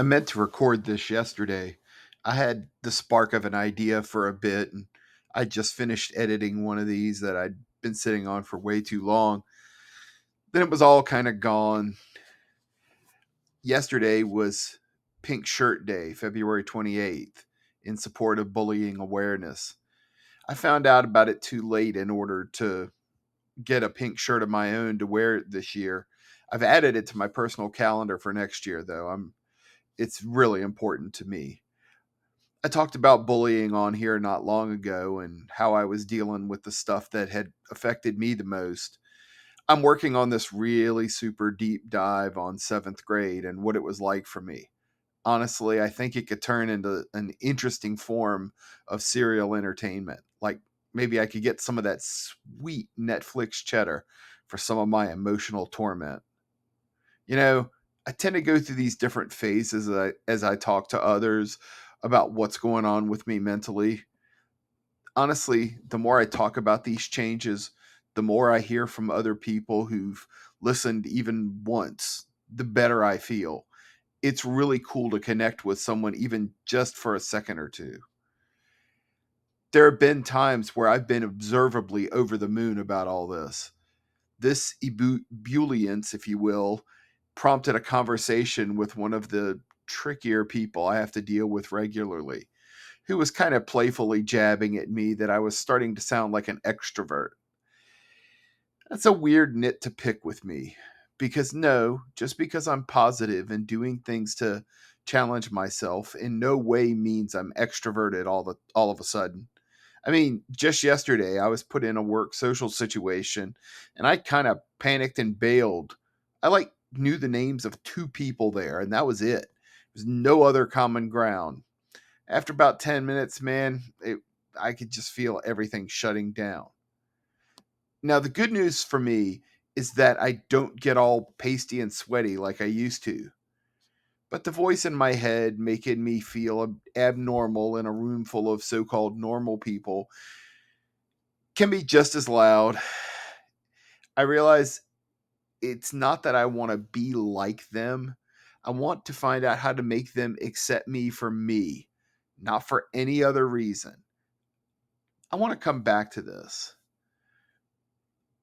I meant to record this yesterday. I had the spark of an idea for a bit, and I just finished editing one of these that I'd been sitting on for way too long. Then it was all kind of gone. Yesterday was Pink Shirt Day, February 28th, in support of bullying awareness. I found out about it too late in order to get a pink shirt of my own to wear this year. I've added it to my personal calendar for next year, though. It's really important to me. I talked about bullying on here not long ago and how I was dealing with the stuff that had affected me the most. I'm working on this really super deep dive on seventh grade and what it was like for me. Honestly, I think it could turn into an interesting form of serial entertainment. Like maybe I could get some of that sweet Netflix cheddar for some of my emotional torment. You know, I tend to go through these different phases as I talk to others about what's going on with me mentally. Honestly, the more I talk about these changes, the more I hear from other people who've listened even once, the better I feel. It's really cool to connect with someone even just for a second or two. There have been times where I've been observably over the moon about all this. This ebullience, if you will, prompted a conversation with one of the trickier people I have to deal with regularly, who was kind of playfully jabbing at me that I was starting to sound like an extrovert. That's a weird nit to pick with me because no, just because I'm positive and doing things to challenge myself in no way means I'm extroverted all of a sudden. I mean, just yesterday I was put in a work social situation and I kind of panicked and bailed. I knew the names of two people there and that was it. There's no other common ground. After about 10 minutes, man, I could just feel everything shutting down. Now, the good news for me is that I don't get all pasty and sweaty like I used to. But the voice in my head making me feel abnormal in a room full of so called normal people can be just as loud. I realize it's not that I want to be like them. I want to find out how to make them accept me for me, not for any other reason. I want to come back to this.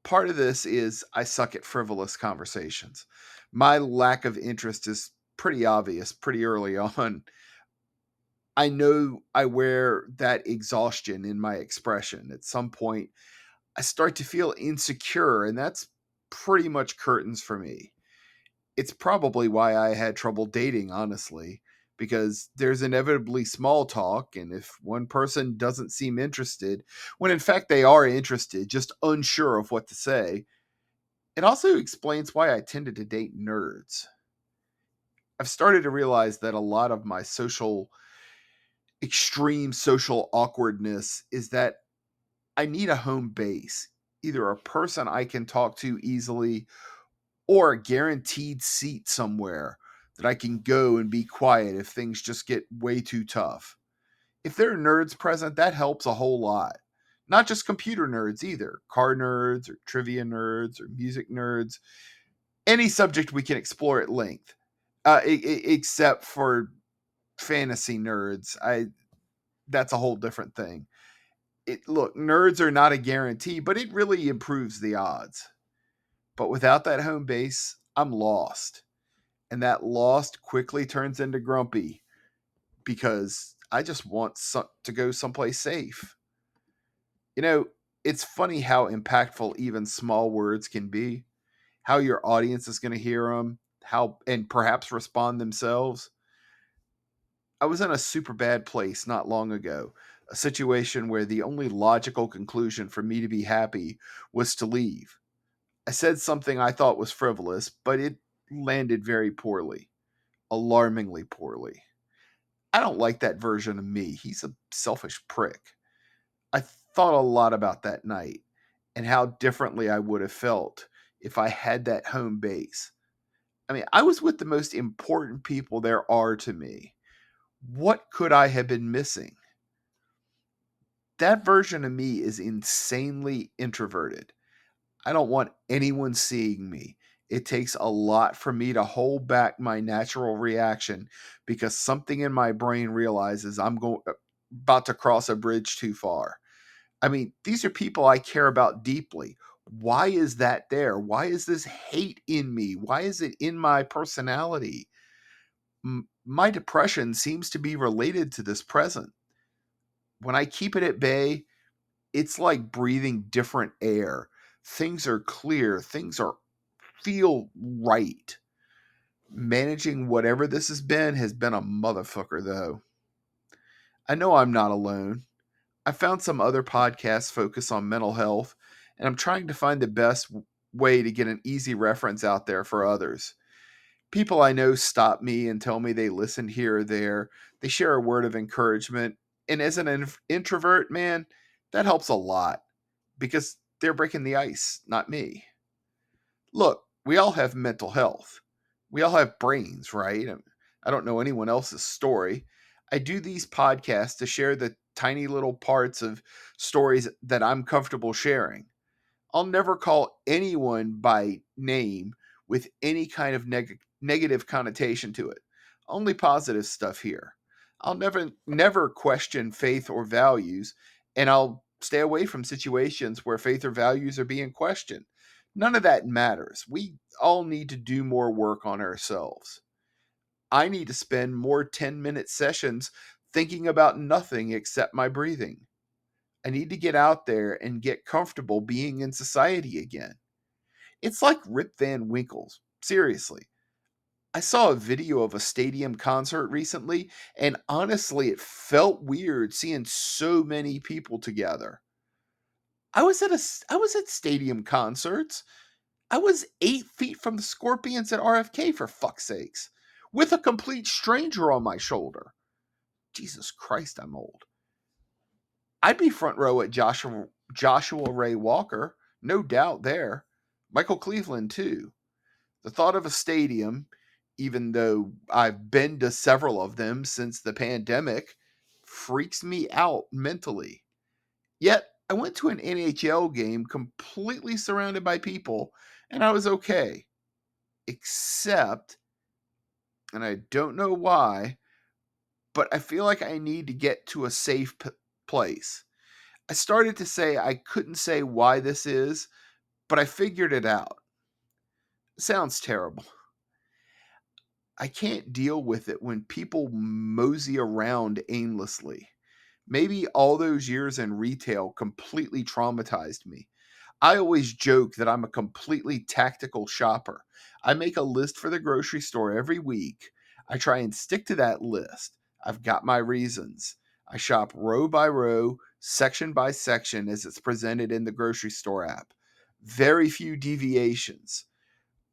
Part of this is I suck at frivolous conversations. My lack of interest is pretty obvious pretty early on. I know I wear that exhaustion in my expression. At some point, I start to feel insecure, and that's pretty much curtains for me. It's probably why I had trouble dating, honestly, because there's inevitably small talk, and if one person doesn't seem interested, when in fact they are interested, just unsure of what to say, it also explains why I tended to date nerds. I've started to realize that a lot of my extreme social awkwardness is that I need a home base, either a person I can talk to easily or a guaranteed seat somewhere that I can go and be quiet if things just get way too tough. If there are nerds present, that helps a whole lot. Not just computer nerds either, car nerds or trivia nerds or music nerds, any subject we can explore at length, except for fantasy nerds. I That's a whole different thing. Look, nerds are not a guarantee, but it really improves the odds. But without that home base, I'm lost, and that lost quickly turns into grumpy because I just want to go someplace safe. You know, it's funny how impactful even small words can be, how your audience is going to hear them, how and perhaps respond themselves. I was in a super bad place not long ago, a situation where the only logical conclusion for me to be happy was to leave. I said something I thought was frivolous, but it landed very poorly, alarmingly poorly. I don't like that version of me. He's a selfish prick. I thought a lot about that night and how differently I would have felt if I had that home base. I mean, I was with the most important people there are to me. What could I have been missing? That version of me is insanely introverted. I don't want anyone seeing me. It takes a lot for me to hold back my natural reaction because something in my brain realizes I'm going about to cross a bridge too far. I mean, these are people I care about deeply. Why is that there? Why is this hate in me? Why is it in my personality? My depression seems to be related to this present. When I keep it at bay, it's like breathing different air. Things are clear, things are feel right. Managing whatever this has been a motherfucker though. I know I'm not alone. I found some other podcasts focus on mental health, and I'm trying to find the best way to get an easy reference out there for others. People I know stop me and tell me they listened here or there. They share a word of encouragement. And as an introvert, man, that helps a lot because they're breaking the ice, not me. Look, we all have mental health. We all have brains, right? I don't know anyone else's story. I do these podcasts to share the tiny little parts of stories that I'm comfortable sharing. I'll never call anyone by name with any kind of negative connotation to it. Only positive stuff here. I'll never question faith or values, and I'll stay away from situations where faith or values are being questioned. None of that matters. We all need to do more work on ourselves. I need to spend more 10-minute sessions thinking about nothing except my breathing. I need to get out there and get comfortable being in society again. It's like Rip Van Winkle's. Seriously. I saw a video of a stadium concert recently, and honestly, it felt weird seeing so many people together. I was at stadium concerts. I was 8 feet from the Scorpions at RFK for fuck's sakes, with a complete stranger on my shoulder. Jesus Christ, I'm old. I'd be front row at Joshua Ray Walker, no doubt there. Michael Cleveland too. The thought of a stadium, even though I've been to several of them since the pandemic, freaks me out mentally. Yet I went to an NHL game completely surrounded by people and I was okay. Except, and I don't know why, but I feel like I need to get to a safe place. I started to say I couldn't say why this is, but I figured it out. It sounds terrible. I can't deal with it when people mosey around aimlessly. Maybe all those years in retail completely traumatized me. I always joke that I'm a completely tactical shopper. I make a list for the grocery store every week. I try and stick to that list. I've got my reasons. I shop row by row, section by section as it's presented in the grocery store app. Very few deviations.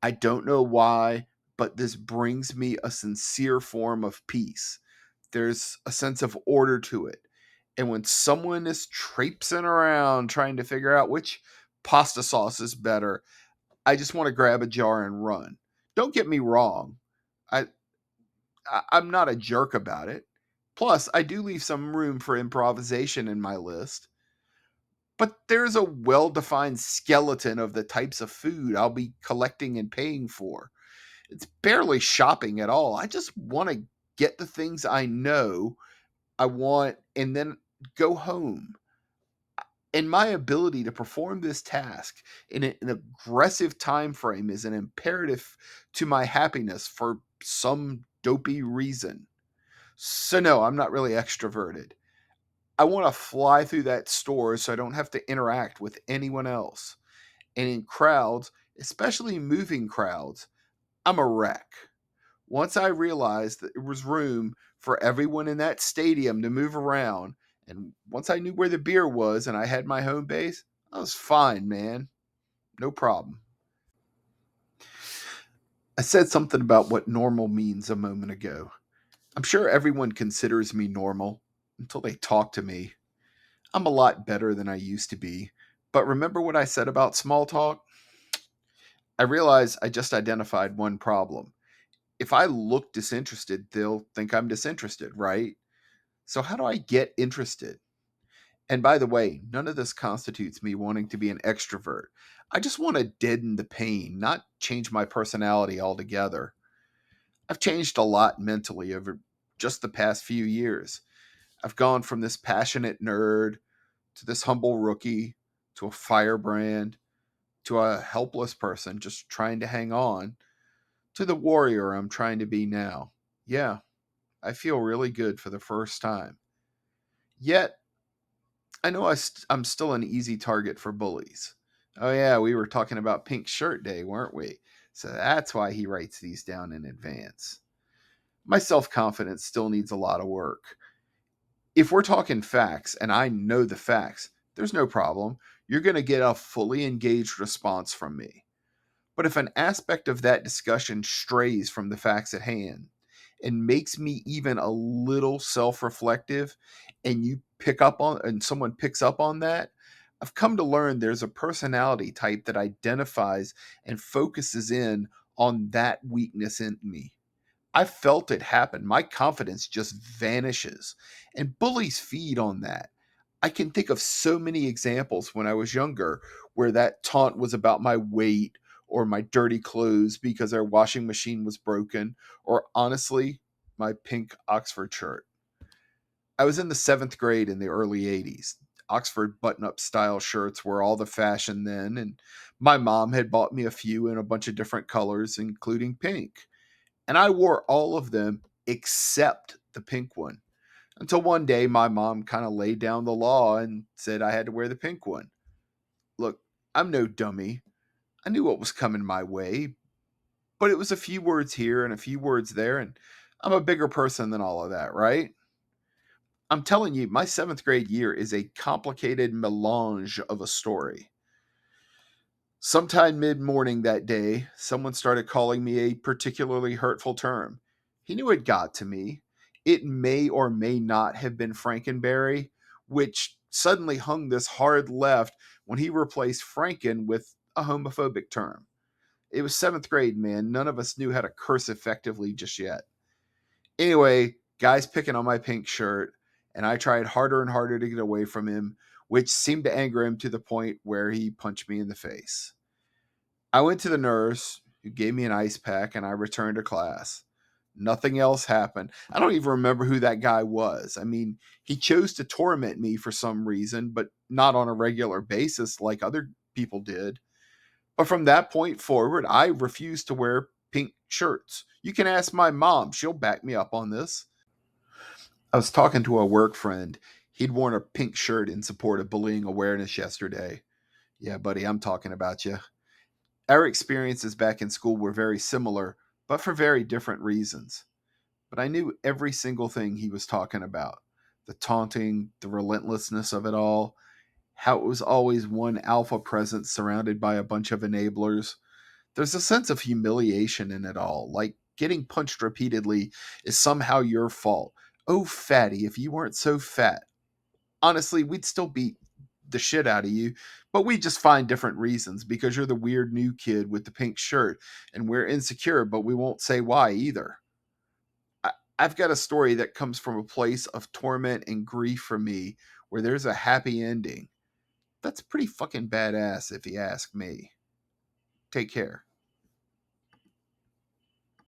I don't know why, but this brings me a sincere form of peace. There's a sense of order to it. And when someone is traipsing around trying to figure out which pasta sauce is better, I just want to grab a jar and run. Don't get me wrong. I, I'm not a jerk about it. Plus, I do leave some room for improvisation in my list. But there's a well defined skeleton of the types of food I'll be collecting and paying for. It's barely shopping at all. I just want to get the things I know I want and then go home. And my ability to perform this task in an aggressive time frame is an imperative to my happiness for some dopey reason. So no, I'm not really extroverted. I want to fly through that store so I don't have to interact with anyone else. And in crowds, especially moving crowds, I'm a wreck. Once I realized that there was room for everyone in that stadium to move around, and once I knew where the beer was and I had my home base, I was fine, man. No problem. I said something about what normal means a moment ago. I'm sure everyone considers me normal until they talk to me. I'm a lot better than I used to be. But remember what I said about small talk? I realize I just identified one problem. If I look disinterested, they'll think I'm disinterested, right? So, how do I get interested? And by the way, none of this constitutes me wanting to be an extrovert. I just want to deaden the pain, not change my personality altogether. I've changed a lot mentally over just the past few years. I've gone from this passionate nerd to this humble rookie to a firebrand to a helpless person just trying to hang on to the warrior I'm trying to be now. Yeah, I feel really good for the first time. Yet, I know I'm still an easy target for bullies. Oh, yeah, we were talking about Pink Shirt Day, weren't we? So that's why he writes these down in advance. My self confidence still needs a lot of work. If we're talking facts and I know the facts, there's no problem. You're going to get a fully engaged response from me. But if an aspect of that discussion strays from the facts at hand and makes me even a little self-reflective and someone picks up on that, I've come to learn there's a personality type that identifies and focuses in on that weakness in me. I felt it happen. My confidence just vanishes. And bullies feed on that. I can think of so many examples when I was younger where that taunt was about my weight or my dirty clothes because our washing machine was broken, or honestly, my pink Oxford shirt. I was in the seventh grade in the early 80s. Oxford button up style shirts were all the fashion then, and my mom had bought me a few in a bunch of different colors, including pink. And I wore all of them except the pink one. Until one day, my mom kind of laid down the law and said I had to wear the pink one. Look, I'm no dummy. I knew what was coming my way, but it was a few words here and a few words there, and I'm a bigger person than all of that, right? I'm telling you, my seventh grade year is a complicated melange of a story. Sometime mid morning that day, someone started calling me a particularly hurtful term. He knew it got to me. It may or may not have been Frankenberry, which suddenly hung this hard left when he replaced Franken with a homophobic term. It was seventh grade, man. None of us knew how to curse effectively just yet. Anyway, guys picking on my pink shirt, and I tried harder and harder to get away from him, which seemed to anger him to the point where he punched me in the face. I went to the nurse, who gave me an ice pack, and I returned to class. Nothing else happened. I don't even remember who that guy was. I mean, he chose to torment me for some reason, but not on a regular basis like other people did. But from that point forward, I refused to wear pink shirts. You can ask my mom, she'll back me up on this. I was talking to a work friend. He'd worn a pink shirt in support of bullying awareness yesterday. Yeah, buddy, I'm talking about you. Our experiences back in school were very similar, but for very different reasons. But I knew every single thing he was talking about: the taunting, the relentlessness of it all, how it was always one alpha presence surrounded by a bunch of enablers. There's a sense of humiliation in it all, like getting punched repeatedly is somehow your fault. Oh, fatty, if you weren't so fat. Honestly, we'd still beat the shit out of you, but we just find different reasons because you're the weird new kid with the pink shirt and we're insecure, but we won't say why either. I've got a story that comes from a place of torment and grief for me where there's a happy ending. That's pretty fucking badass if you ask me. Take care.